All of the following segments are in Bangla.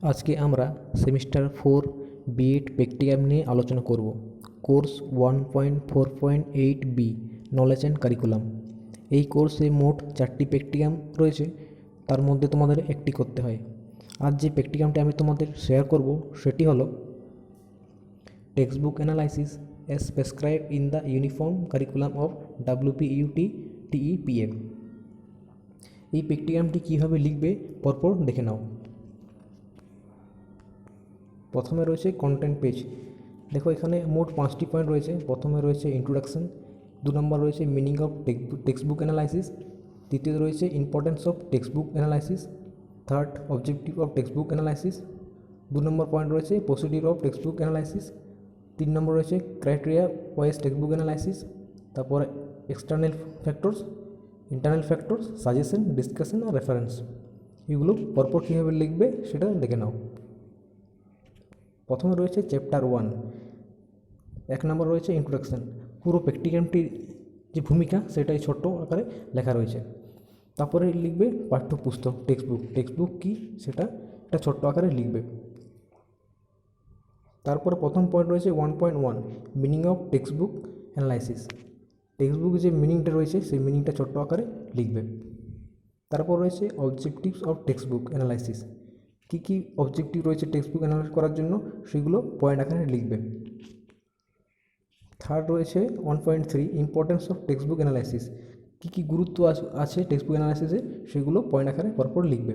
আজকে আমরা সেমিস্টার 4 বিএড প্র্যাকটিক্যাম নিয়ে আলোচনা করব। Course 1.4.8 B knowledge and curriculum. এই কোর্সে মোট 4টি প্র্যাকটিক্যাম রয়েছে, তার মধ্যে তোমাদের একটি করতে হয়। আজ যে প্র্যাকটিক্যামটি আমি তোমাদের শেয়ার করব সেটি হলো text book analysis as prescribed in the uniform curriculum of WPUT TEPM। এই প্র্যাকটিক্যামটি কীভাবে লিখবে পরপর দেখে নাও। প্রথমে রয়েছে কন্টেন্ট পেজ। দেখো এখানে মোট 5টি পয়েন্ট রয়েছে। প্রথমে রয়েছে ইন্ট্রোডাকশন, 2 নম্বর রয়েছে meaning of text book analysis, তৃতীয় রয়েছে importance of text book analysis, third objective of text book analysis, 2 নম্বর পয়েন্ট রয়েছে procedure of text book analysis, 3 নম্বর রয়েছে criteria wise text book analysis, তারপরে external factors, internal factors, suggestion, discussion আর রেফারেন্স। এগুলো পরপর কীভাবে লিখবে সেটা দেখে নাও। প্রথমে রয়েছে চ্যাপ্টার 1, 1 নম্বর রয়েছে ইন্ট্রোডাকশান। পুরো প্র্যাকটিক্যামটির যে ভূমিকা সেটাই ছোট্ট আকারে লেখা রয়েছে। তারপরে লিখবে পাঠ্যপুস্তক টেক্সট বুক কী সেটা একটা ছোট্ট আকারে লিখবে। তারপরে প্রথম পয়েন্ট রয়েছে 1.1 meaning of text book analysis. Text book যে মিনিংটা রয়েছে সেই মিনিংটা ছোট্ট আকারে লিখবে। তারপর রয়েছে objectives of text book analysis. কী কী অবজেক্টিভ রয়েছে টেক্সট বুক অ্যানালাইসিস করার জন্য সেগুলো পয়েন্ট আকারে লিখবে। থার্ড রয়েছে 1.3 importance of text book analysis. কী কী গুরুত্ব আছে টেক্সট বুক অ্যানালাইসিসে সেগুলো পয়েন্ট আকারে পরপর লিখবে।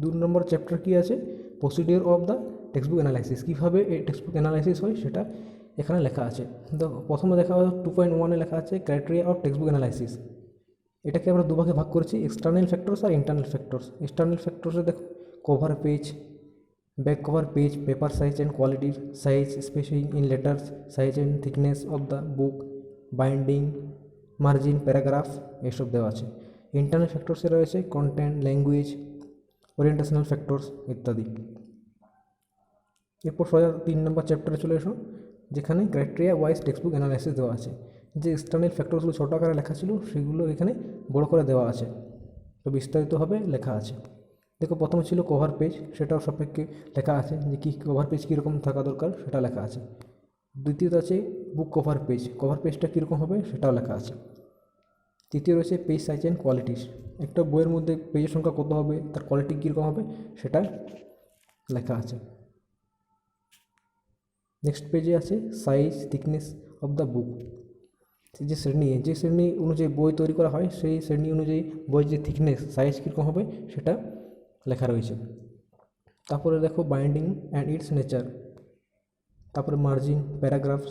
2 নম্বর চ্যাপ্টার কী আছে, procedure of the text book analysis. কীভাবে এই টেক্সট বুক অ্যানালাইসিস হয় সেটা এখানে লেখা আছে। তো প্রথমে দেখা হয় 2.1-এ লেখা আছে criteria of text book analysis. এটাকে আমরা দুভাগে ভাগ করেছি, এক্সটার্নাল ফ্যাক্টরস আর ইন্টারনাল ফ্যাক্টরস। এক্সটার্নাল ফ্যাক্টরসে দেখো cover page, back cover page, paper size and quality, size spacing in letters, size and thickness of the book, binding, margin, paragraph এসব দেওয়া আছে। ইন্টারনাল ফ্যাক্টরসে রয়েছে কন্টেন্ট, ল্যাঙ্গুয়েজ, ওরিয়েন্টেশনাল ফ্যাক্টরস ইত্যাদি। এরপর সোজা 3 নম্বর চ্যাপ্টারে চলে এসো, যেখানে criteria wise text book analysis দেওয়া আছে। যে এক্সটার্নাল ফ্যাক্টরসগুলো ছোটো আকারে লেখা ছিল সেগুলো এখানে বড় করে দেওয়া আছে, তো বিস্তারিতভাবে লেখা আছে। দেখো প্রথমে ছিল কভার পেজ, সেটাও সাপেক্ষে লেখা আছে যে কী কভার পেজ কীরকম থাকা দরকার সেটা লেখা আছে। দ্বিতীয়ত আছে বুক কভার পেজটা কীরকম হবে সেটাও লেখা আছে। তৃতীয় রয়েছে পেজ সাইজ অ্যান্ড কোয়ালিটিস। একটা বইয়ের মধ্যে পেজের সংখ্যা কত হবে, তার কোয়ালিটি কীরকম হবে সেটা লেখা আছে। নেক্সট পেজে আছে size thickness of the book. যে শ্রেণী অনুযায়ী বই তৈরি করা হয় সেই শ্রেণী অনুযায়ী বইয়ের যে থিকনেস, সাইজ কীরকম হবে সেটা লেখা রয়েছে। তারপরে দেখো বাইন্ডিং অ্যান্ড ইটস নেচার, তারপরে মার্জিন, প্যারাগ্রাফস।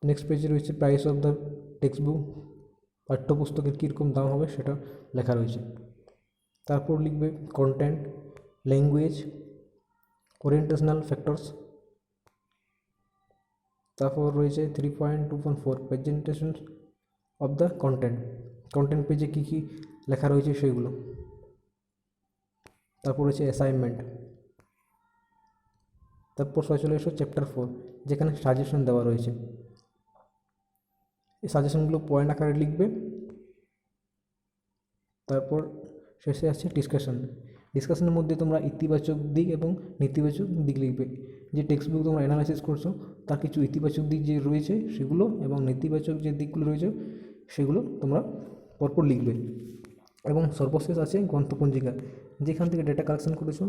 নেক্সট পেজে রয়েছে price of the text book, পাঠ্যপুস্তকের কীরকম দাম হবে সেটা লেখা রয়েছে। তারপর লিখবে কন্টেন্ট, ল্যাঙ্গুয়েজ, ওরিয়েন্টেশনাল ফ্যাক্টরস। তারপর রয়েছে 3.2.4 প্রেজেন্টেশন অফ দ্য কন্টেন্ট পেজে কী কী লেখা রয়েছে সেগুলো। তারপর রয়েছে অ্যাসাইনমেন্ট। তারপর চলে এসো চ্যাপ্টার 4, যেখানে সাজেশন দেওয়া রয়েছে। এই সাজেশনগুলো পয়েন্ট আকারে লিখবে। তারপর শেষে আছে ডিসকাশনের মধ্যে তোমরা ইতিবাচক দিক এবং নেতিবাচক দিক লিখবে। যে টেক্সট বুক তোমরা অ্যানালাইসিস করছো তার কিছু ইতিবাচক দিক যে রয়েছে সেগুলো, এবং নেতিবাচক যে দিকগুলো রয়েছে সেগুলো তোমরা পরপর লিখবে। এবং সর্বশেষ আছে গ্রন্থপঞ্জিকা, যেখান থেকে ডেটা কালেকশন করেছো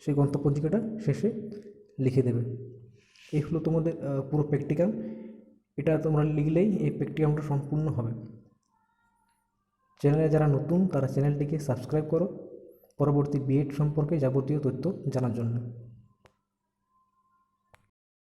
সেই গ্রন্থপঞ্জিকাটা শেষে লিখে দেবে। এই হলো তোমাদের পুরো প্র্যাকটিক্যাম। এটা তোমরা লিখলেই এই প্র্যাকটিক্যামটা সম্পূর্ণ হবে। চ্যানেলে যারা নতুন তারা চ্যানেলটিকে সাবস্ক্রাইব করো পরবর্তী বিএড সম্পর্কে যাবতীয় তথ্য জানার জন্য।